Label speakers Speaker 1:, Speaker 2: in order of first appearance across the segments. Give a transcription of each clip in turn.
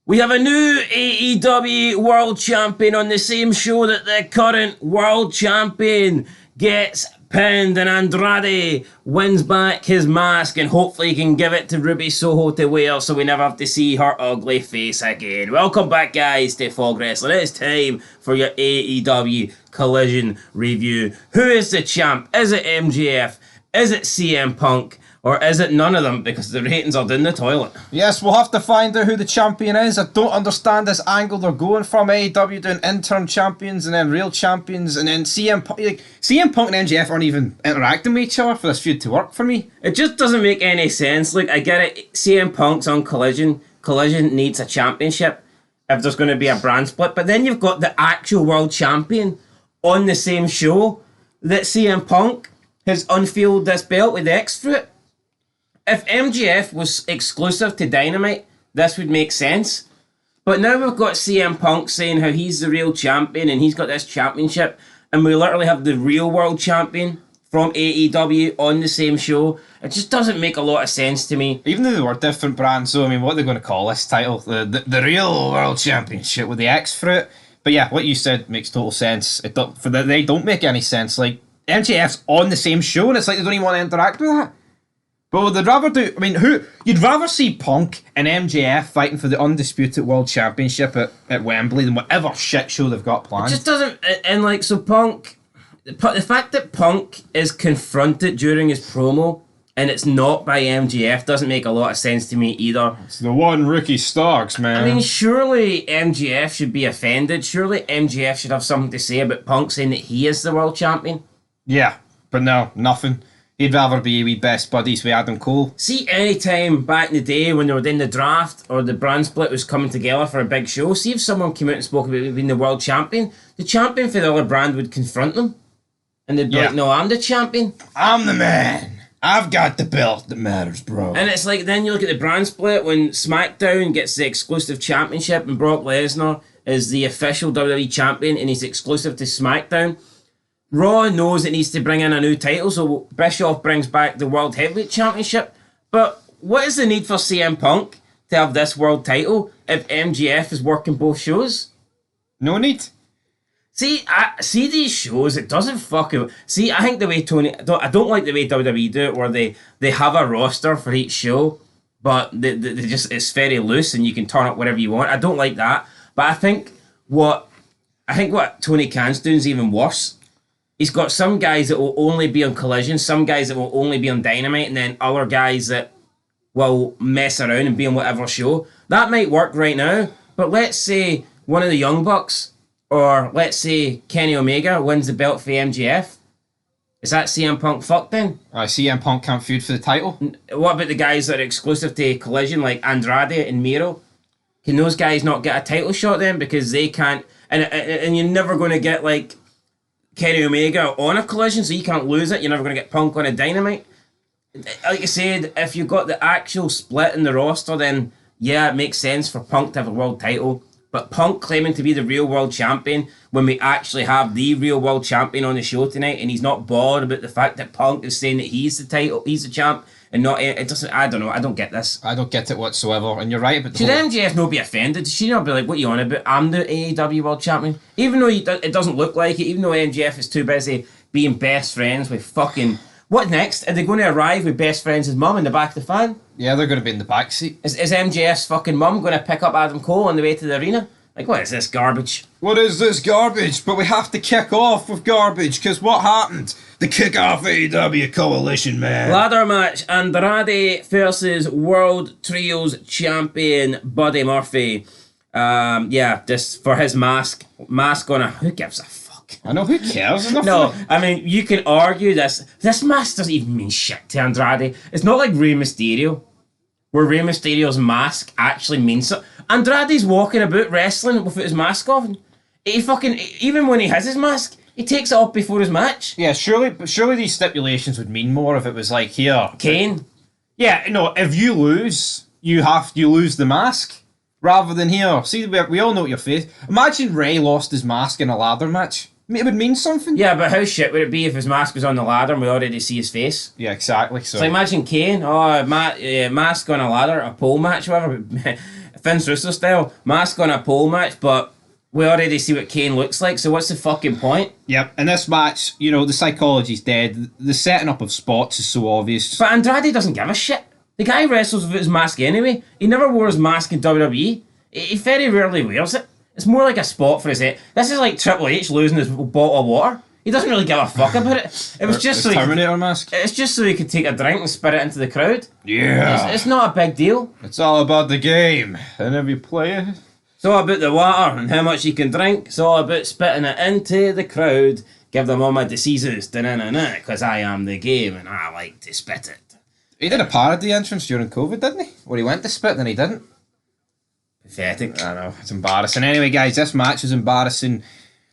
Speaker 1: We have a new AEW World Champion on the same show that the current World Champion gets pinned, and Andrade wins back his mask and hopefully can give it to Ruby Soho to wear so we never have to see her ugly face again. Welcome back, guys, to Fog Wrestling. It is time for your AEW Collision review. Who is the champ? Is it MJF? Is it CM Punk? Or is it none of them because the ratings are down the toilet?
Speaker 2: Yes, we'll have to find out who the champion is. I don't understand this angle they're going from AEW doing interim champions and then real champions and then CM Punk. CM Punk and MJF aren't even interacting with each other for this feud to work for me.
Speaker 1: It just doesn't make any sense. Like, I get it. CM Punk's on Collision. Collision needs a championship if there's going to be a brand split. But then you've got the actual world champion on the same show that CM Punk has unfurled this belt with X-Fruit. If MJF was exclusive to Dynamite, this would make sense. But now we've got CM Punk saying how he's the real champion and he's got this championship, and we literally have the real world champion from AEW on the same show. It just doesn't make a lot of sense to me.
Speaker 2: Even though they were different brands, so I mean, what are they going to call this title? The real world championship with the X-Fruit. But yeah, what you said makes total sense. They don't make any sense. Like, MJF's on the same show and it's like they don't even want to interact with that. But they'd rather do... I mean, you'd rather see Punk and MJF fighting for the undisputed world championship at Wembley than whatever shit show they've got planned.
Speaker 1: It just doesn't... And, like, so Punk... The fact that Punk is confronted during his promo and it's not by MJF doesn't make a lot of sense to me either.
Speaker 2: It's the one Ricky Starks, man.
Speaker 1: I mean, surely MJF should be offended. Surely MJF should have something to say about Punk saying that he is the world champion.
Speaker 2: Yeah, but no, nothing. He'd rather be with best buddies with Adam Cole.
Speaker 1: See, any time back in the day when they were in the draft or the brand split was coming together for a big show, see if someone came out and spoke about being the world champion, the champion for the other brand would confront them. And they'd be like, no, I'm the champion.
Speaker 2: I'm the man. I've got the belt that matters, bro.
Speaker 1: And it's like, then you look at the brand split when SmackDown gets the exclusive championship and Brock Lesnar is the official WWE champion and he's exclusive to SmackDown. Raw knows it needs to bring in a new title, so Bischoff brings back the World Heavyweight Championship. But what is the need for CM Punk to have this world title if MJF is working both shows?
Speaker 2: No need.
Speaker 1: See, see these shows, it doesn't fucking... See, I think the way I don't like the way WWE do it, where they have a roster for each show, but they just it's very loose and you can turn up whatever you want. I don't like that. But I think what Tony Khan's doing is even worse. He's got some guys that will only be on Collision, some guys that will only be on Dynamite, and then other guys that will mess around and be on whatever show. That might work right now, but let's say one of the Young Bucks, or let's say Kenny Omega wins the belt for MJF. Is that CM Punk fucked then?
Speaker 2: CM Punk can't feud for the title.
Speaker 1: What about the guys that are exclusive to Collision, like Andrade and Miro? Can those guys not get a title shot then because they can't... And you're never going to get, like... Kenny Omega on a Collision, so you can't lose it. You're never going to get Punk on a Dynamite. Like I said, if you've got the actual split in the roster, then yeah, it makes sense for Punk to have a world title. But Punk claiming to be the real world champion when we actually have the real world champion on the show tonight, and he's not bothered about the fact that Punk is saying that he's the champ, and not it doesn't. I don't know. I don't get this.
Speaker 2: I don't get it whatsoever. And you're right about the
Speaker 1: Should MJF not be offended? Should he not be like, what are you on about? I'm the AEW World Champion. Even though it doesn't look like it, even though MJF is too busy being best friends with fucking... What next? Are they going to arrive with best friends' mum in the back of the van?
Speaker 2: Yeah, they're going to be in the back seat.
Speaker 1: Is MJF's fucking mum going to pick up Adam Cole on the way to the arena? Like, what is this garbage?
Speaker 2: What is this garbage? But we have to kick off with garbage, because what happened? The kick-off AEW Coalition, man.
Speaker 1: Ladder match, Andrade versus World Trios Champion Buddy Murphy. Just for his mask on a... Who gives a fuck?
Speaker 2: I know, who cares?
Speaker 1: No, I mean, you can argue this mask doesn't even mean shit to Andrade. It's not like Rey Mysterio, where Rey Mysterio's mask actually means something. Andrade's walking about wrestling without his mask on. He fucking... Even when he has his mask... He takes it off before his match.
Speaker 2: Yeah, surely these stipulations would mean more if it was like, here...
Speaker 1: Kane.
Speaker 2: Yeah, no, if you lose, you lose the mask. Rather than here. See, we all know what your face... Imagine Ray lost his mask in a ladder match. It would mean something.
Speaker 1: Yeah, but how shit would it be if his mask was on the ladder and we already see his face?
Speaker 2: Yeah, exactly. So
Speaker 1: imagine Kane, mask on a ladder, a pole match, whatever. Vince Russo style, mask on a pole match, but we already see what Kane looks like, so what's the fucking point?
Speaker 2: Yep, in this match, you know, the psychology's dead. The setting up of spots is so obvious.
Speaker 1: But Andrade doesn't give a shit. The guy wrestles without his mask anyway. He never wore his mask in WWE. He very rarely wears it. It's more like a spot for his head. This is like Triple H losing his bottle of water. He doesn't really give a fuck about it. It was just so
Speaker 2: Terminator mask.
Speaker 1: It's just so he could take a drink and spit it into the crowd.
Speaker 2: Yeah.
Speaker 1: It's not a big deal.
Speaker 2: It's all about the game. And if you play it...
Speaker 1: It's all about the water and how much you can drink. It's all about spitting it into the crowd. Give them all my diseases. Because I am the game and I like to spit it.
Speaker 2: He did a parody entrance during COVID, didn't he? Where he went to spit and he didn't.
Speaker 1: Pathetic.
Speaker 2: I know, it's embarrassing. Anyway, guys, this match is embarrassing.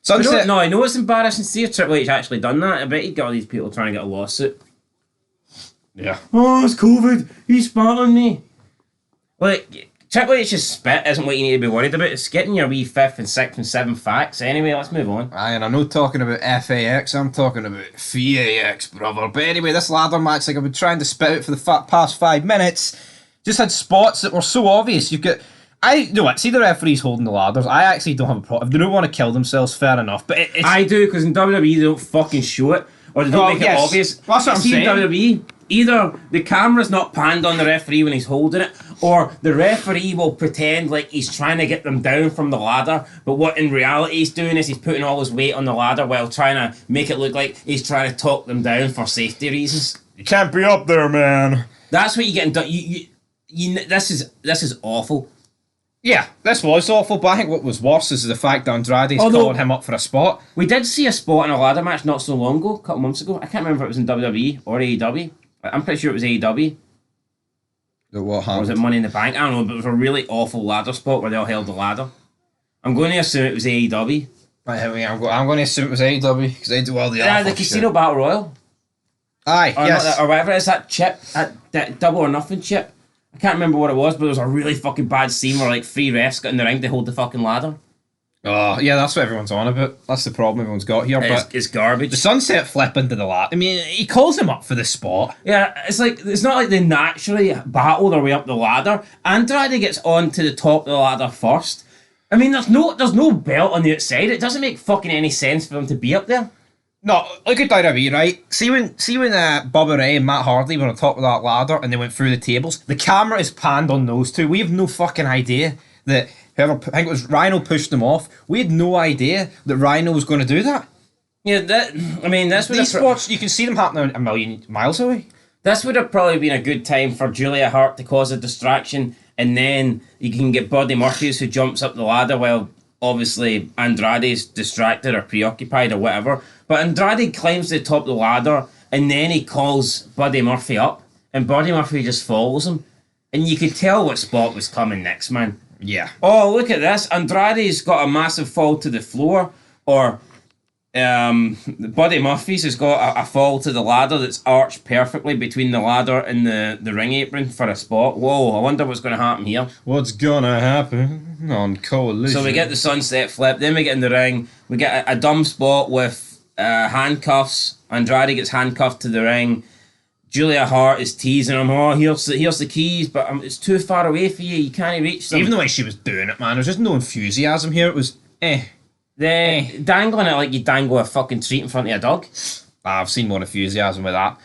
Speaker 1: Sunset. No, I know it's embarrassing. See if Triple H actually done that. I bet he'd got all these people trying to get a lawsuit.
Speaker 2: Yeah.
Speaker 1: Oh, it's COVID. He spat on me. Like, Triple H's spit isn't what you need to be worried about. It's getting your wee 5th and 6th and 7th facts. Anyway, let's move on.
Speaker 2: Aye, and I'm not talking about FAX, I'm talking about FAX, brother. But anyway, this ladder match, like I've been trying to spit out for the past 5 minutes, just had spots that were so obvious. You've got... You know what, see the referees holding the ladders, I actually don't have a problem. If they don't want to kill themselves, fair enough. But
Speaker 1: I do, because in WWE they don't fucking show it, or they don't make it obvious.
Speaker 2: That's what I'm saying.
Speaker 1: In WWE, either the camera's not panned on the referee when he's holding it, or the referee will pretend like he's trying to get them down from the ladder, but what in reality he's doing is he's putting all his weight on the ladder while trying to make it look like he's trying to talk them down for safety reasons.
Speaker 2: You can't be up there, man.
Speaker 1: That's what you're getting done. This is awful.
Speaker 2: Yeah, this was awful, but I think what was worse is the fact that Andrade's calling him up for a spot.
Speaker 1: We did see a spot in a ladder match not so long ago, a couple months ago. I can't remember if it was in WWE or AEW. I'm pretty sure it was AEW.
Speaker 2: What happened?
Speaker 1: Or was it Money in the Bank? I don't know, but it was a really awful ladder spot where they all held the ladder. I'm going to assume it was AEW.
Speaker 2: Right, I'm going to assume it was AEW, because they do all the
Speaker 1: the Casino
Speaker 2: shit.
Speaker 1: Battle Royal.
Speaker 2: Aye,
Speaker 1: Or
Speaker 2: yes.
Speaker 1: or whatever it is, that chip, that Double or Nothing chip. I can't remember what it was, but there was a really fucking bad scene where like 3 refs got in the ring to hold the fucking ladder.
Speaker 2: Oh, yeah, that's what everyone's on about. That's the problem everyone's got here. But
Speaker 1: It's garbage.
Speaker 2: the sunset flip into the ladder. I mean, he calls him up for the spot.
Speaker 1: Yeah, it's not like they naturally battle their way up the ladder. Andrade gets onto the top of the ladder first. I mean, there's no belt on the outside. It doesn't make fucking any sense for them to be up there.
Speaker 2: No, look at WWE, right? See when Bubba Ray and Matt Hardy were on top of that ladder and they went through the tables? The camera is panned on those two. We have no fucking idea that I think it was Rhino pushed them off. We had no idea that Rhino was going to do that.
Speaker 1: Yeah, that's what
Speaker 2: These spots, you can see them happening a million miles away.
Speaker 1: This would have probably been a good time for Julia Hart to cause a distraction, and then you can get Buddy Murphy who jumps up the ladder while obviously Andrade's distracted or preoccupied or whatever. But Andrade climbs to the top of the ladder and then he calls Buddy Murphy up and Buddy Murphy just follows him. And you could tell what spot was coming next, man.
Speaker 2: Yeah.
Speaker 1: Oh, look at this. Andrade's got a massive fall to the floor, or Buddy Murphy's has got a fall to the ladder that's arched perfectly between the ladder and the ring apron for a spot. Whoa, I wonder what's going to happen here.
Speaker 2: What's gonna happen on Collision?
Speaker 1: So we get the sunset flip, then we get in the ring, we get a dumb spot with handcuffs. Andrade gets handcuffed to the ring. Julia Hart is teasing him, oh, here's the keys, but it's too far away for you, you can't reach them.
Speaker 2: Even the way she was doing it, man, there was just no enthusiasm here. It was,
Speaker 1: dangling it like you dangle a fucking treat in front of a dog.
Speaker 2: I've seen more enthusiasm with that.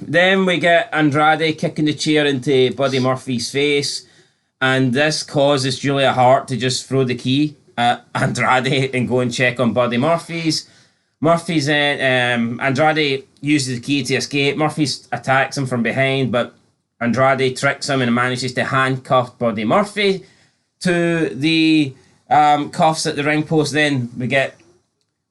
Speaker 1: Then we get Andrade kicking the chair into Buddy Murphy's face, and this causes Julia Hart to just throw the key at Andrade and go and check on Buddy Murphy's. Andrade uses the key to escape. Murphy attacks him from behind, but Andrade tricks him and manages to handcuff Buddy Murphy to the cuffs at the ring post. Then we get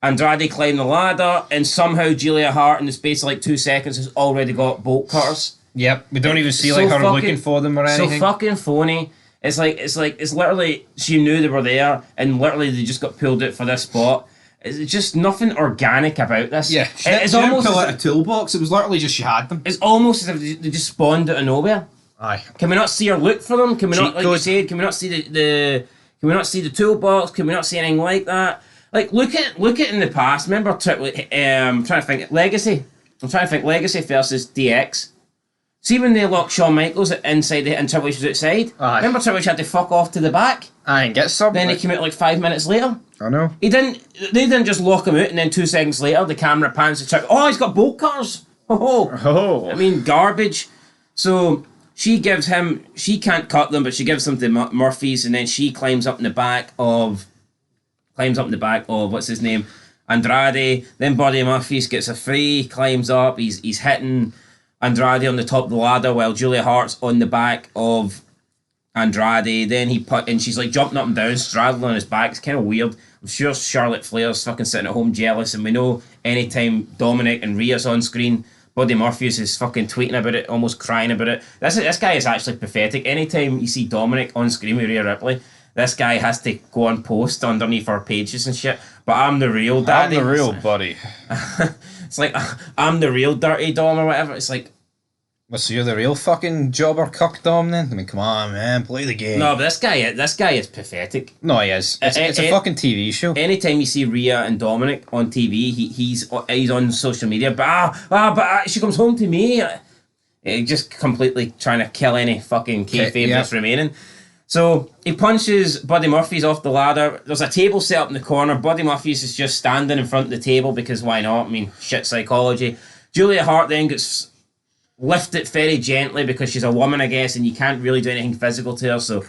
Speaker 1: Andrade climb the ladder, and somehow Julia Hart, in the space of like 2 seconds, has already got bolt cutters.
Speaker 2: Yep, we don't even see her looking for them or anything.
Speaker 1: So fucking phony. It's literally she knew they were there, and literally they just got pulled out for this spot. It's just nothing organic about this.
Speaker 2: Yeah,
Speaker 1: it's almost
Speaker 2: pull out a toolbox. It was literally just she had them.
Speaker 1: It's almost as if they just spawned out of nowhere.
Speaker 2: Aye.
Speaker 1: Can we not see her look for them? Can we not, like you said? Can we not see the Can we not see the toolbox? Can we not see anything like that? Like look at in the past. Remember, I'm trying to think Legacy. I'm trying to think Legacy versus DX. See when they locked Shawn Michaels inside and Triple H was outside?
Speaker 2: Aye.
Speaker 1: Remember Triple H had to fuck off to the back?
Speaker 2: I ain't get some.
Speaker 1: Then he came out like 5 minutes later.
Speaker 2: I know.
Speaker 1: They didn't just lock him out and then 2 seconds later the camera pans to Triple. Oh, he's got bolt cutters.
Speaker 2: Oh.
Speaker 1: I mean, garbage. So she can't cut them, but she gives them to Murphy's, and then she climbs up in the back of what's his name? Andrade. Then Buddy Murphy's gets a free, climbs up, he's hitting Andrade on the top of the ladder while Julia Hart's on the back of Andrade. Then and she's like jumping up and down, straddling on his back. It's kind of weird. I'm sure Charlotte Flair's fucking sitting at home jealous, and we know anytime Dominic and Rhea's on screen, Buddy Murphy's is fucking tweeting about it, almost crying about it. This guy is actually pathetic. Anytime you see Dominic on screen with Rhea Ripley, this guy has to go and post underneath our pages and shit. But I'm the real daddy.
Speaker 2: I'm the real buddy.
Speaker 1: It's like, I'm the real dirty Dom or whatever. It's like...
Speaker 2: So you're the real fucking jobber cuck Dom then? I mean, come on, man, play the game.
Speaker 1: No, but this guy is pathetic.
Speaker 2: No, he is. It's a fucking TV show.
Speaker 1: Anytime you see Rhea and Dominic on TV, he's on social media, but she comes home to me. Just completely trying to kill any fucking kayfabe that's remaining. So he punches Buddy Murphy's off the ladder. There's a table set up in the corner. Buddy Murphy's is just standing in front of the table because why not? I mean, shit psychology. Julia Hart then gets lifted very gently because she's a woman, I guess, and you can't really do anything physical to her. So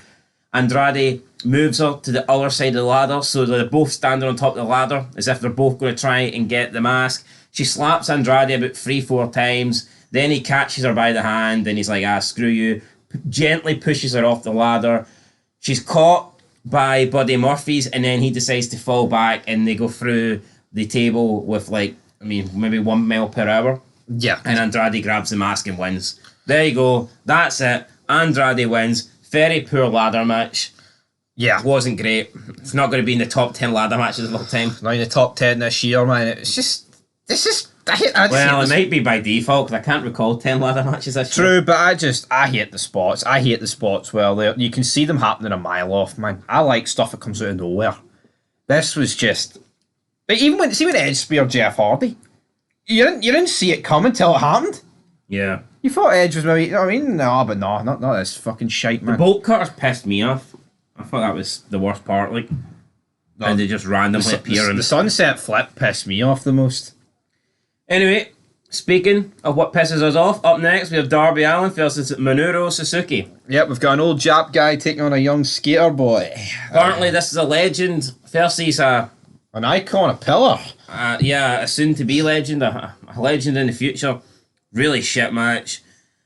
Speaker 1: Andrade moves her to the other side of the ladder. So they're both standing on top of the ladder as if they're both going to try and get the mask. She slaps Andrade about 3-4 times. Then he catches her by the hand and he's like, screw you. Gently pushes her off the ladder. She's caught by Buddy Murphy's, and then he decides to fall back, and they go through the table with maybe 1 mile per hour.
Speaker 2: Yeah.
Speaker 1: And Andrade grabs the mask and wins. There you go. That's it. Andrade wins. Very poor ladder match.
Speaker 2: Yeah.
Speaker 1: Wasn't great. It's not going to be in the top 10 ladder matches of all time.
Speaker 2: Not in the top 10 this year, man. It's just
Speaker 1: It might be by default because I can't recall 10 ladder matches this year.
Speaker 2: True, but I hate the spots. I hate the spots where you can see them happening a mile off, man. I like stuff that comes out of nowhere. This was just... But even when Edge speared Jeff Hardy, you didn't see it coming till it happened.
Speaker 1: Yeah.
Speaker 2: You thought Edge was maybe... No, not this fucking shite, man.
Speaker 1: The bolt cutters pissed me off. I thought that was the worst part, like. No, and they just randomly appear.
Speaker 2: The sunset flip pissed me off the most.
Speaker 1: Anyway, speaking of what pisses us off, up next we have Darby Allin versus Minoru Suzuki.
Speaker 2: Yep, we've got an old Jap guy taking on a young skater boy.
Speaker 1: Apparently this is a legend. First he's an
Speaker 2: icon, a pillar.
Speaker 1: A soon-to-be legend, a legend in the future. Really shit match.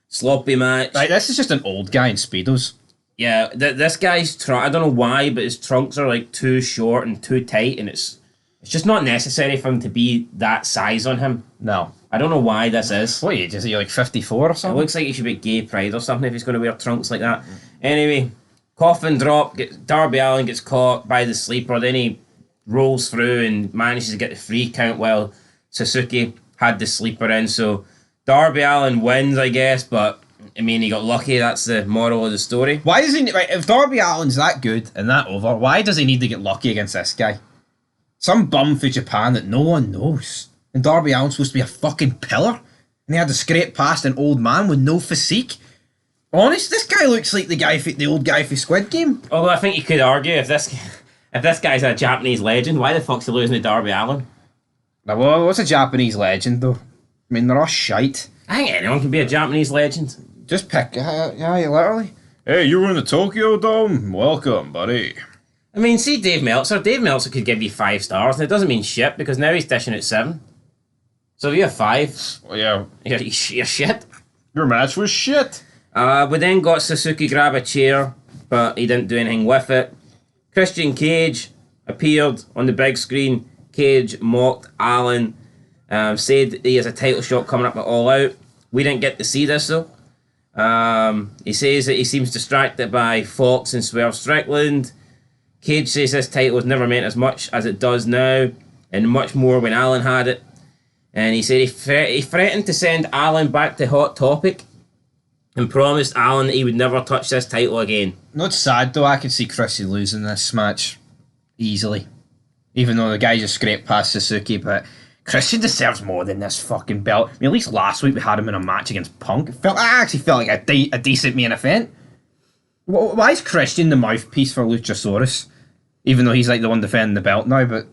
Speaker 1: Sloppy match.
Speaker 2: Right, this is just an old guy in Speedos.
Speaker 1: Yeah, this guy's I don't know why, but his trunks are like too short and too tight, and it's just not necessary for him to be that size on him.
Speaker 2: No.
Speaker 1: I don't know why this is.
Speaker 2: What age is he, like 54 or something?
Speaker 1: It looks like he should be gay pride or something if he's going to wear trunks like that. Anyway, coffin drop, Darby Allin gets caught by the sleeper, then he rolls through and manages to get the free count while Suzuki had the sleeper in. So Darby Allin wins, I guess, but I mean, he got lucky. That's the moral of the story.
Speaker 2: Why does he... Right, if Darby Allin's that good and that over, why does he need to get lucky against this guy? Some bum for Japan that no one knows. And Darby Allin's supposed to be a fucking pillar. And he had to scrape past an old man with no physique. Honest, this guy looks like the old guy for Squid Game.
Speaker 1: Although I think you could argue if this guy's a Japanese legend, why the fuck's he losing to Darby Allin?
Speaker 2: Now, well, what's a Japanese legend, though? I mean, they're all shite.
Speaker 1: I think anyone can be a Japanese legend.
Speaker 2: Just pick, yeah, literally. Hey, you were in the Tokyo Dome? Welcome, buddy.
Speaker 1: I mean, see Dave Meltzer. Dave Meltzer could give you 5 stars, and it doesn't mean shit, because now he's dishing out 7. So if you have 5,
Speaker 2: well, yeah,
Speaker 1: you're shit.
Speaker 2: Your match was shit.
Speaker 1: We then got Suzuki grab a chair, but he didn't do anything with it. Christian Cage appeared on the big screen. Cage mocked Allin, said he has a title shot coming up at All Out. We didn't get to see this, though. He says that he seems distracted by Fox and Swerve Strickland. Cage says this title was never meant as much as it does now, and much more when Allin had it. And he said he threatened to send Allin back to Hot Topic and promised Allin that he would never touch this title again.
Speaker 2: Not sad though, I could see Chrissy losing this match easily. Even though the guy just scraped past Suzuki, but Christian deserves more than this fucking belt. I mean, at least last week we had him in a match against Punk. I actually felt like a decent main event. Why is Christian the mouthpiece for Luchasaurus? Even though he's like the one defending the belt now, but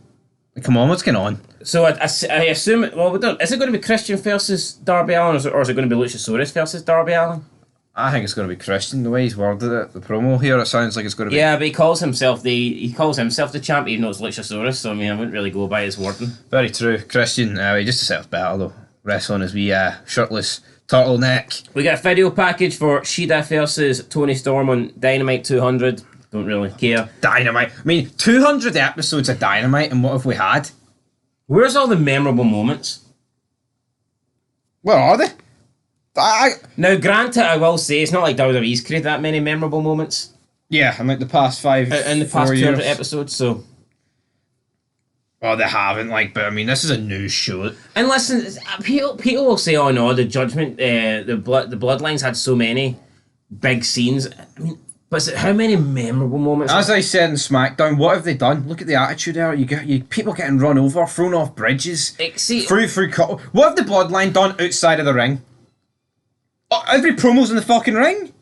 Speaker 2: come on, what's going on?
Speaker 1: So I assume, well, we don't, is it going to be Christian versus Darby Allin, or is it going to be Luchasaurus versus Darby Allin?
Speaker 2: I think it's going to be Christian, the way he's worded it. The promo here, it sounds like it's going to be...
Speaker 1: Yeah, but he calls himself the champ, even though it's Luchasaurus, so I mean, I wouldn't really go by his wording.
Speaker 2: Very true. Christian, he just deserves better, though. Wrestling his wee shirtless turtleneck.
Speaker 1: We got a video package for Shida versus Tony Storm on Dynamite 200. Don't really care.
Speaker 2: Dynamite. I mean, 200 episodes of Dynamite, and what have we had?
Speaker 1: Where's all the memorable moments?
Speaker 2: Where are they?
Speaker 1: Now, granted, I will say, it's not like WWE's created that many memorable moments.
Speaker 2: Yeah, in like the past 5
Speaker 1: in the past 200
Speaker 2: years.
Speaker 1: episodes, so...
Speaker 2: Oh, they haven't, like, but I mean, this is a new show.
Speaker 1: And listen, people will say, oh no, the Judgment, the Bloodlines had so many big scenes. I mean, but how many memorable moments?
Speaker 2: As I said in SmackDown, what have they done? Look at the attitude there. You get people getting run over, thrown off bridges, through cut. What have the Bloodline done outside of the ring? Every promo's in the fucking ring.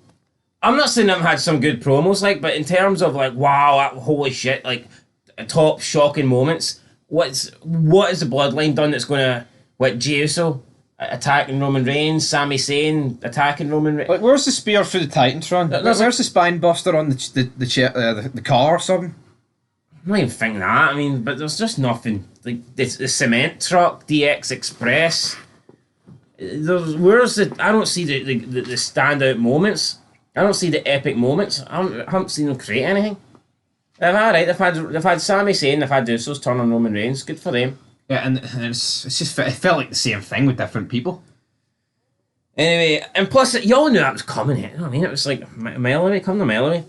Speaker 1: I'm not saying they've had some good promos, like, but in terms of like, wow, holy shit, like top shocking moments. What is the Bloodline done that's going to Jey Uso attacking Roman Reigns, Sami Zayn attacking Roman Reigns?
Speaker 2: Like, where's the spear through the Titantron? Where's the spine buster on the car or something?
Speaker 1: I'm not even thinking that. I mean, but there's just nothing. Like the cement truck, DX Express. Where's the? I don't see the standout moments. I don't see the epic moments. I haven't seen them create anything. They've had Sami Zayn, they've had Usos turn on Roman Reigns. Good for them.
Speaker 2: Yeah, and it's just it felt like the same thing with different people.
Speaker 1: Anyway, and plus you all knew that was coming. You know what I mean? It was like a mile away. Come a mile away.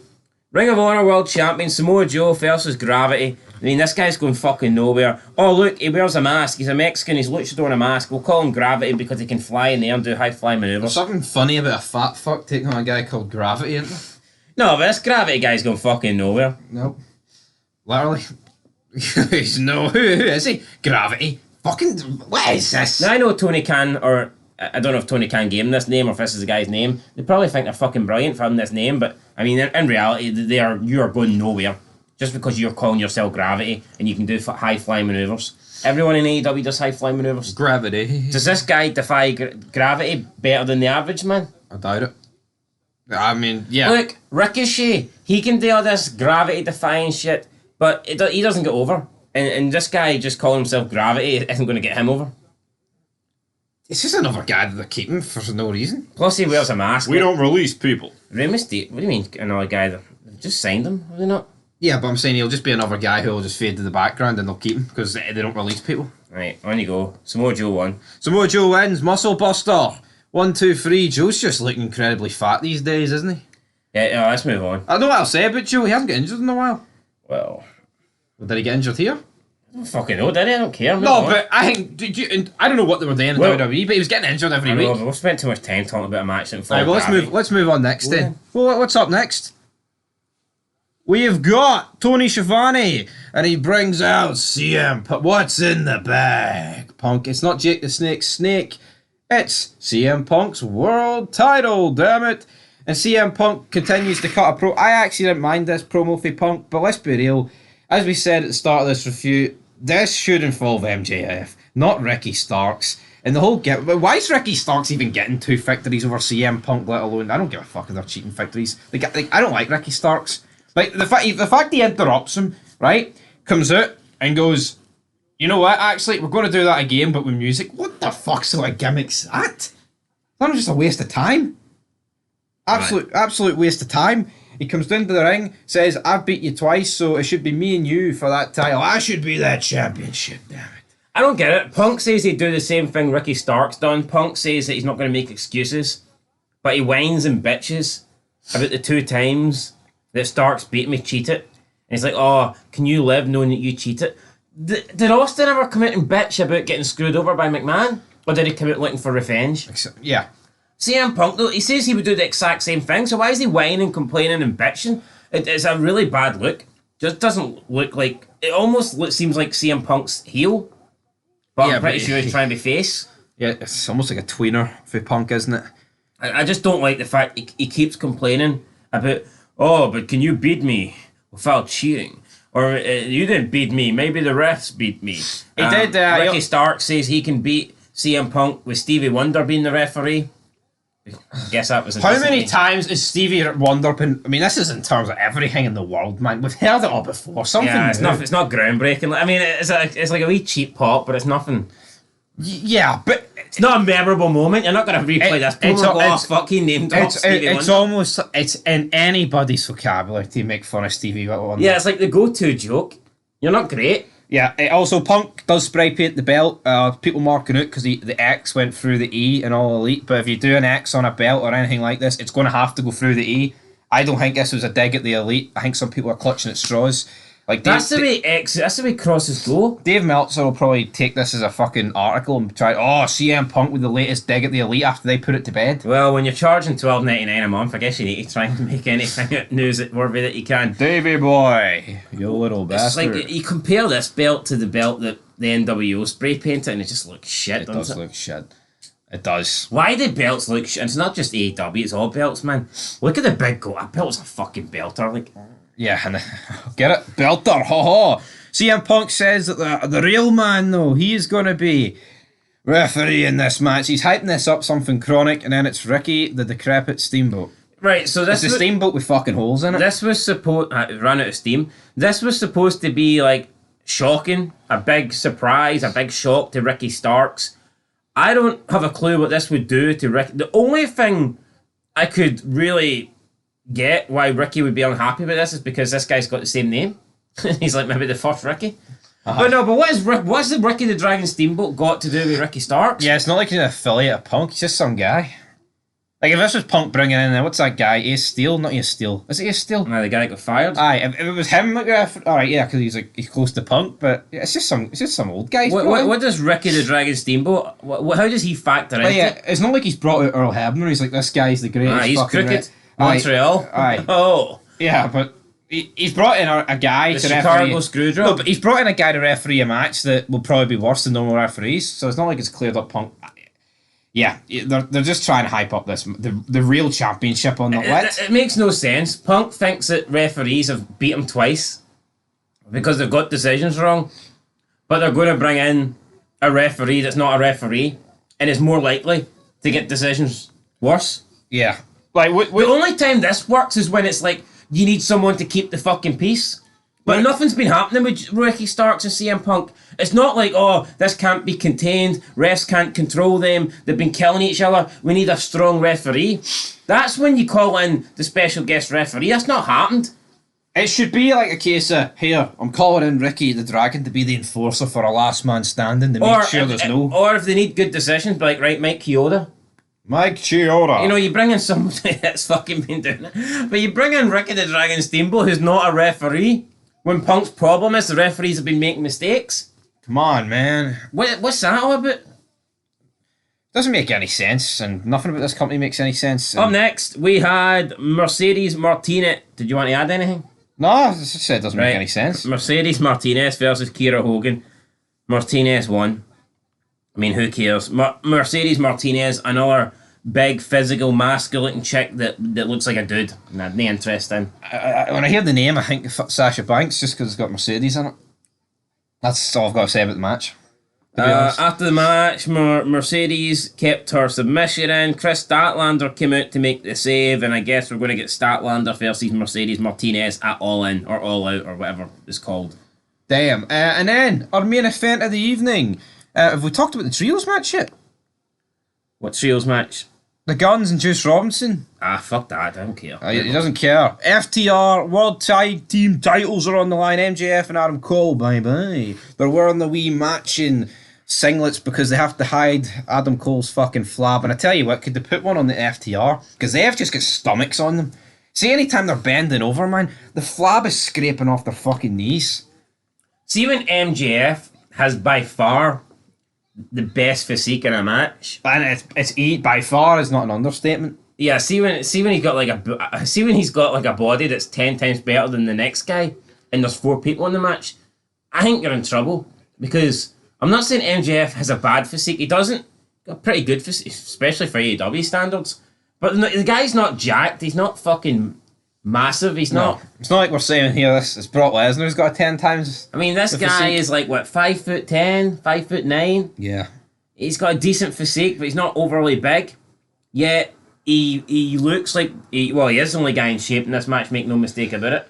Speaker 1: Ring of Honor World Champion Samoa Joe versus Gravity. I mean, this guy's going fucking nowhere. Oh look, he wears a mask. He's a Mexican. He's luchador in a mask. We'll call him Gravity because he can fly in the air and do high fly maneuvers.
Speaker 2: There's something funny about a fat fuck taking on a guy called Gravity, isn't there?
Speaker 1: No, but this Gravity guy's going fucking nowhere.
Speaker 2: Nope. Literally. He's no. Who is he? Gravity. Fucking. What is this?
Speaker 1: Now I know Tony Khan, or I don't know if Tony Khan gave him this name or if this is the guy's name. They probably think they're fucking brilliant for having this name, but I mean, in reality, you are going nowhere just because you're calling yourself Gravity and you can do high flying maneuvers. Everyone in AEW does high flying maneuvers.
Speaker 2: Gravity.
Speaker 1: Does this guy defy gravity better than the average man?
Speaker 2: I doubt it. I mean, yeah.
Speaker 1: Look, Ricochet, he can do all this gravity defying shit, but he doesn't get over. And this guy just calling himself Gravity isn't going to get him over.
Speaker 2: It's just another guy that they're keeping for no reason.
Speaker 1: Plus he wears a mask.
Speaker 2: We don't release people.
Speaker 1: Rey Mysterio, what do you mean another guy that just signed him? Have they not?
Speaker 2: Yeah, but I'm saying he'll just be another guy who'll just fade to the background and they'll keep him because they don't release people.
Speaker 1: Right, on you go. Samoa Joe won.
Speaker 2: Samoa Joe wins. Muscle Buster. 1, 2, 3. Joe's just looking incredibly fat these days, isn't he?
Speaker 1: Yeah, let's move on.
Speaker 2: I know what I'll say about Joe. He hasn't got injured in a while.
Speaker 1: Well,
Speaker 2: did he get injured here?
Speaker 1: I don't fucking know, did he? I don't care.
Speaker 2: No, but I think I don't know what they were doing in WWE, but he was getting injured every week.
Speaker 1: We've spent too much time talking about a match and
Speaker 2: well, let's move on next then. Well, what's up next? We've got Tony Schiavone, and he brings out CM Punk. What's in the bag? Punk. It's not Jake the Snake Snake. It's CM Punk's world title, damn it. And CM Punk continues to cut a pro. I actually didn't mind this promo for Punk, but let's be real. As we said at the start of this review, this should involve MJF, not Ricky Starks. And the whole why is Ricky Starks even getting 2 victories over CM Punk, let alone? I don't give a fuck if they're cheating victories. I don't like Ricky Starks. Like, the fact he interrupts him, right, comes out and goes, you know what, actually, we're going to do that again, but with music. What the fuck sort of gimmick's that? That's just a waste of time. Absolute waste of time. He comes down to the ring, says, I've beat you twice, so it should be me and you for that title. I should be that championship, damn it.
Speaker 1: I don't get it. Punk says he'd do the same thing Ricky Stark's done. Punk says that he's not going to make excuses, but he whines and bitches about the 2 times that Starks beat me, cheated. And he's like, oh, can you live knowing that you cheated? Did Austin ever come out and bitch about getting screwed over by McMahon? Or did he come out looking for revenge?
Speaker 2: Yeah.
Speaker 1: CM Punk, though, he says he would do the exact same thing, so why is he whining, complaining and bitching? It's a really bad look. Just doesn't look like... It almost seems like CM Punk's heel. But
Speaker 2: Yeah,
Speaker 1: I'm pretty
Speaker 2: but
Speaker 1: sure he's trying to be face.
Speaker 2: Yeah, it's almost like a tweener for Punk, isn't it?
Speaker 1: I just don't like the fact he keeps complaining about, oh, but can you beat me without cheating? Or you didn't beat me, maybe the refs beat me.
Speaker 2: He did.
Speaker 1: Ricky Stark says he can beat CM Punk with Stevie Wonder being the referee. I guess that was...
Speaker 2: How many times is Stevie Wonder been... I mean, this is in terms of everything in the world, man. We've heard it all before. Something
Speaker 1: Yeah, it's
Speaker 2: new.
Speaker 1: not groundbreaking. I mean, it's like a wee cheap pop, but it's nothing...
Speaker 2: Yeah, but...
Speaker 1: It's not a memorable moment. You're not going to replay this. People go, oh, fuck, he named Stevie Wonder.
Speaker 2: It's almost... It's in anybody's vocabulary to make fun of Stevie Wonder.
Speaker 1: Yeah, it's like the go-to joke. You're not great.
Speaker 2: Yeah, also Punk does spray paint the belt. People marking out because the X went through the E in All Elite. But if you do an X on a belt or anything like this, it's going to have to go through the E. I don't think this was a dig at the Elite. I think some people are clutching at straws. Like
Speaker 1: that's the way crosses go.
Speaker 2: Dave Meltzer will probably take this as a fucking article and try, CM Punk with the latest dig at the Elite after they put it to bed.
Speaker 1: Well, when you're charging $12.99 a month, I guess you need to try and make anything news-worthy that you can.
Speaker 2: Davey boy, you little bastard.
Speaker 1: It's like, you compare this belt to the belt that the NWO spray painted and it just looks shit, doesn't it?
Speaker 2: It does look shit. It does.
Speaker 1: Why do belts look shit? It's not just AEW, it's all belts, man. Look at the big goat. That belt's a fucking belter, like...
Speaker 2: Yeah, and get it? Belter, ha. CM Punk says that the real man, though, he's going to be referee in this match. He's hyping this up something chronic, and then it's Ricky, the decrepit steamboat.
Speaker 1: Right, so this
Speaker 2: is a steamboat with fucking holes in it.
Speaker 1: This was supposed... ran out of steam. This was supposed to be, like, shocking. A big surprise, a big shock to Ricky Starks. I don't have a clue what this would do to Ricky. The only thing I could really... get why Ricky would be unhappy with this is because this guy's got the same name. He's like maybe the first Ricky. But what's the Ricky the Dragon Steamboat got to do with Ricky Starks?
Speaker 2: Yeah, it's not like he's an affiliate of Punk. He's just some guy. Like if this was Punk bringing in, what's that guy? Ace Steel? Not Ace Steel. Is it Ace Steel?
Speaker 1: No, the guy got fired.
Speaker 2: Aye, if it was him, all right, yeah, because he's close to Punk. But yeah, it's just some old guy.
Speaker 1: What does Ricky the Dragon Steamboat? How does he factor into?
Speaker 2: Yeah, it's not like he's brought out Earl Hebner. He's like, this guy's the greatest.
Speaker 1: He's crooked. Montreal.
Speaker 2: Aye.
Speaker 1: Oh.
Speaker 2: Yeah, but he's brought in a guy
Speaker 1: the
Speaker 2: to
Speaker 1: Chicago
Speaker 2: referee.
Speaker 1: Screwjob.
Speaker 2: No, but he's brought in a guy to referee a match that will probably be worse than normal referees. So it's not like it's cleared up Punk. Yeah, they're just trying to hype up the real championship on the lit.
Speaker 1: It makes no sense. Punk thinks that referees have beat him twice because they've got decisions wrong, but they're going to bring in a referee that's not a referee and is more likely to get decisions worse.
Speaker 2: Yeah. Like
Speaker 1: the only time this works is when it's like you need someone to keep the fucking peace. But nothing's been happening with Ricky Starks and CM Punk. It's not like, this can't be contained, refs can't control them, they've been killing each other, we need a strong referee. That's when you call in the special guest referee. That's not happened.
Speaker 2: It should be like a case of, here, I'm calling in Ricky the Dragon to be the enforcer for a last man standing to make sure there's no...
Speaker 1: Or if they need good decisions, like, right, Mike Chioda.
Speaker 2: Mike Chioda.
Speaker 1: You know, you bring in somebody that's fucking been doing it. But you bring in Ricky the Dragon Steamboat, who's not a referee, when Punk's problem is the referees have been making mistakes.
Speaker 2: Come on, man.
Speaker 1: What's that all about?
Speaker 2: Doesn't make any sense, and nothing about this company makes any sense.
Speaker 1: Up next, we had Mercedes Martinez. Did you want to add anything?
Speaker 2: No, I just said it doesn't make any sense.
Speaker 1: Mercedes Martinez versus Kira Hogan. Martinez won. I mean, who cares? Mercedes Martinez, another big, physical, masculine chick that looks like a dude. Nah, no interest in.
Speaker 2: When I hear the name, I think of Sasha Banks just because it's got Mercedes in it. That's all I've got to say about the match.
Speaker 1: After the match, Mercedes kept her submission in. Chris Statlander came out to make the save, and I guess we're going to get Statlander versus Mercedes Martinez at All In or All Out or whatever it's called.
Speaker 2: Damn. And then, our main event of the evening. Have we talked about the trios match yet?
Speaker 1: What trios match?
Speaker 2: The Guns and Juice Robinson.
Speaker 1: Fuck that, I don't care.
Speaker 2: He doesn't care. FTR World Tag Team titles are on the line. MJF and Adam Cole, bye-bye. They're wearing the wee matching singlets because they have to hide Adam Cole's fucking flab. And I tell you what, could they put one on the FTR? Because they have just got stomachs on them. See, anytime they're bending over, man, the flab is scraping off their fucking knees. See, when MJF has by far the best physique in a match, and it's by far is not an understatement.
Speaker 1: Yeah, see when he's got like a body that's 10 times better than the next guy, and there's 4 people in the match, I think you're in trouble because I'm not saying MJF has a bad physique. He doesn't. A pretty good physique, especially for AEW standards. But the guy's not jacked. He's not fucking massive. He's not.
Speaker 2: It's not like we're saying here this is Brock Lesnar who's got a 10 times.
Speaker 1: I mean, this guy is like, what, 5'10", 5'9"?
Speaker 2: Yeah.
Speaker 1: He's got a decent physique, but he's not overly big. Yet, he looks like... he is the only guy in shape in this match, make no mistake about it.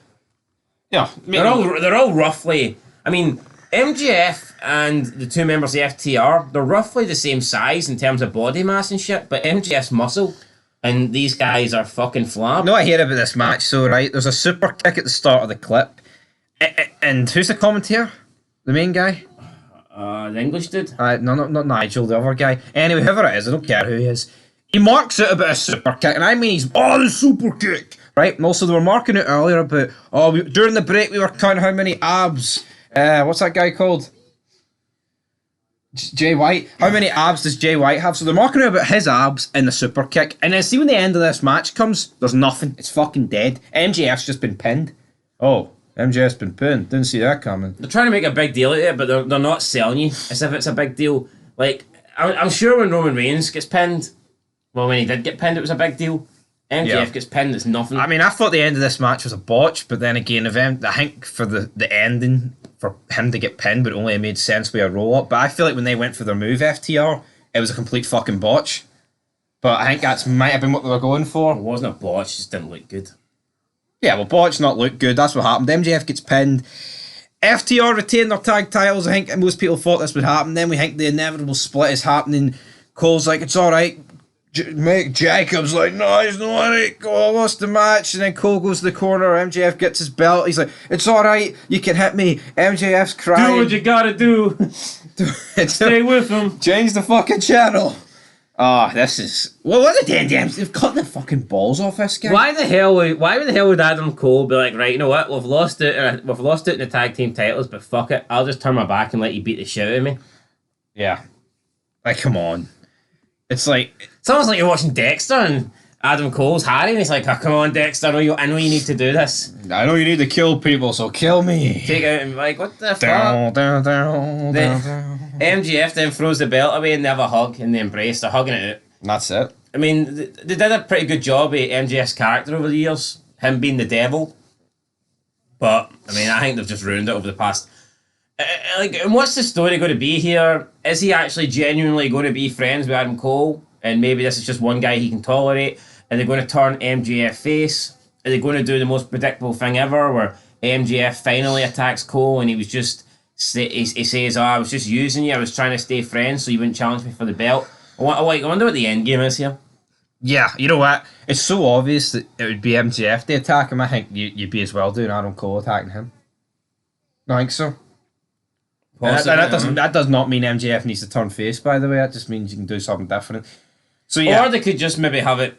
Speaker 2: Yeah.
Speaker 1: They're all roughly... I mean, MJF and the two members of FTR, they're roughly the same size in terms of body mass and shit, but MJF's muscle, and these guys are fucking flab.
Speaker 2: No, I hear about this match, so, right, there's a super kick at the start of the clip, and who's the commentator? The main guy?
Speaker 1: The English dude?
Speaker 2: No, not Nigel, the other guy. Anyway, whoever it is, I don't care who he is. He marks out about a super kick, and I mean he's, the super kick! Right, and also they were marking it earlier about, during the break we were counting how many abs... what's that guy called? Jay White. How many abs does Jay White have? So they're marking about his abs in the super kick. And then see when the end of this match comes, there's nothing. It's fucking dead. MJF's just been pinned. Oh, MJF's been pinned. Didn't see that coming.
Speaker 1: They're trying to make a big deal out of it, but they're not selling you as if it's a big deal. Like, I'm sure when Roman Reigns gets pinned, well, when he did get pinned, it was a big deal. MJF gets pinned, it's nothing.
Speaker 2: I mean, I thought the end of this match was a botch, but then again, I think for the ending, for him to get pinned would only have made sense with a roll-up. But I feel like when they went for their move, FTR, it was a complete fucking botch. But I think that might have been what they were going for.
Speaker 1: It wasn't a botch, it just didn't look good.
Speaker 2: Yeah, well, botch not look good, that's what happened. MJF gets pinned. FTR retain their tag titles. I think most people thought this would happen. Then we think the inevitable split is happening. Cole's like, it's alright. Mike Jacobs like, no, he's not it. Cole, I lost the match. And then Cole goes to the corner. MJF gets his belt. He's like, it's alright. You can hit me. MJF's crying.
Speaker 1: Do what you gotta do. Stay with him.
Speaker 2: Change the fucking channel. This is... Well, what the damn... They've cut the fucking balls off this guy.
Speaker 1: Why the hell would Adam Cole be like, right, you know what? We've lost it in the tag team titles, but fuck it. I'll just turn my back and let you beat the shit out of me.
Speaker 2: Yeah. Like, come on. It's like...
Speaker 1: It's almost like you're watching Dexter and Adam Cole's Harry and he's like, oh, come on, Dexter, I know you need to do this.
Speaker 2: I know you need to kill people, so kill me.
Speaker 1: Take out and like, what the fuck? MGF then throws the belt away and they have a hug and they embrace. They're hugging it out.
Speaker 2: And that's it.
Speaker 1: I mean, they did a pretty good job of MJF's character over the years, him being the devil. But, I mean, I think they've just ruined it over the past... and what's the story going to be here? Is he actually genuinely going to be friends with Adam Cole? And maybe this is just one guy he can tolerate? Are they going to turn MJF face? Are they going to do the most predictable thing ever where MJF finally attacks Cole and he says, I was just using you, I was trying to stay friends so you wouldn't challenge me for the belt? I wonder what the end game is here.
Speaker 2: Yeah, you know what? It's so obvious that it would be MJF to attack him. I think you'd be as well doing Adam Cole attacking him. I think so. That does not mean MJF needs to turn face, by the way. That just means you can do something different. So yeah.
Speaker 1: Or they could just maybe have a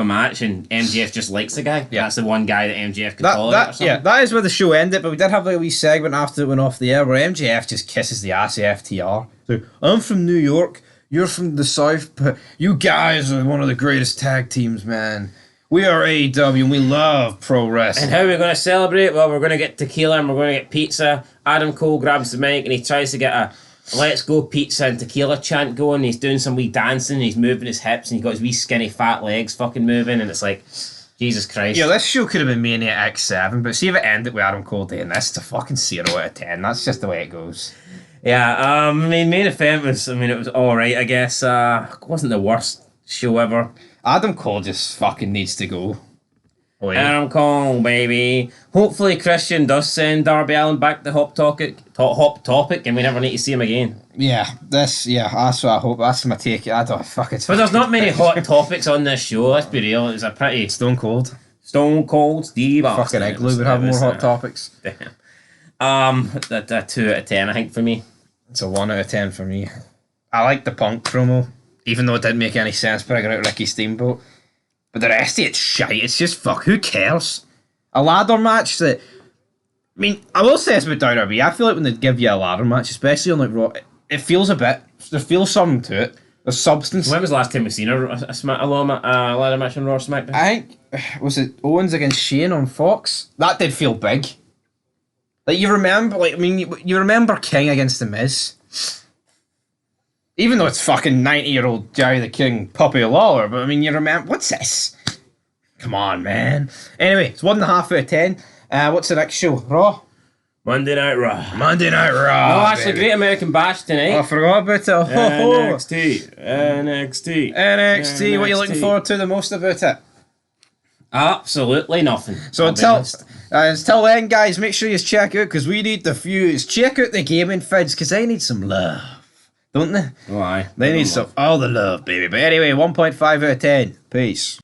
Speaker 1: match and MJF just likes the guy. Yeah. That's the one guy that MJF could tolerate or something.
Speaker 2: Yeah, that is where the show ended, but we did have a wee segment after it went off the air where MJF just kisses the ass of FTR. So, I'm from New York, you're from the South, but you guys are one of the greatest tag teams, man. We are AEW and we love pro wrestling.
Speaker 1: And how are we going to celebrate? Well, we're going to get tequila and we're going to get pizza. Adam Cole grabs the mic and he tries to get a let's go pizza and tequila chant going. He's doing some wee dancing and he's moving his hips and he's got his wee skinny fat legs fucking moving and it's like, Jesus Christ.
Speaker 2: Yeah, this show could have been Mania X7, but see if it ended with Adam Cole doing this, it's a fucking 0 out of 10. That's just the way it goes.
Speaker 1: Yeah, I mean, main event was, it was alright, I guess. It wasn't the worst show ever.
Speaker 2: Adam Cole just fucking needs to go.
Speaker 1: Wait. Adam Cole, baby. Hopefully Christian does send Darby Allin back to Hot Topic and we never need to see him again.
Speaker 2: Yeah, that's what I hope. That's my take. I don't fuck it.
Speaker 1: But there's not many hot topics on this show, let's be real. It was a pretty...
Speaker 2: Stone Cold
Speaker 1: Steve Austin.
Speaker 2: Fucking Igloo would have more hot topics.
Speaker 1: Damn. A 2 out of 10, I think, for me.
Speaker 2: It's a 1 out of 10 for me. I like the Punk promo, even though it didn't make any sense figuring out Ricky Steamboat. But the rest of it's shite. It's just who cares? A ladder match that... I mean, I will say this about WWE. I feel like when they give you a ladder match, especially on like Raw, it feels a bit... There feels something to it. There's substance.
Speaker 1: When was the last time we've seen a ladder match on Raw or SmackDown?
Speaker 2: I think... Was it Owens against Shane on Fox? That did feel big. Like, you remember... you remember King against The Miz? Even though it's fucking 90-year-old Jerry the King Puppy Lawler, but I mean, you remember, what's this? Come on, man. Anyway, it's 1.5 out of 10. What's the next show? Raw?
Speaker 1: Monday Night Raw.
Speaker 2: Monday Night Raw.
Speaker 1: Oh, actually, Great American Bash tonight.
Speaker 2: Oh, I forgot about it. Oh,
Speaker 1: NXT.
Speaker 2: What are you looking forward to the most about it?
Speaker 1: Absolutely nothing.
Speaker 2: So until then, guys, make sure you check out, because we need the views. Check out the gaming fids, because they need some love. Don't they?
Speaker 1: Why?
Speaker 2: They need all the love, baby. But anyway, 1.5 out of 10. Peace.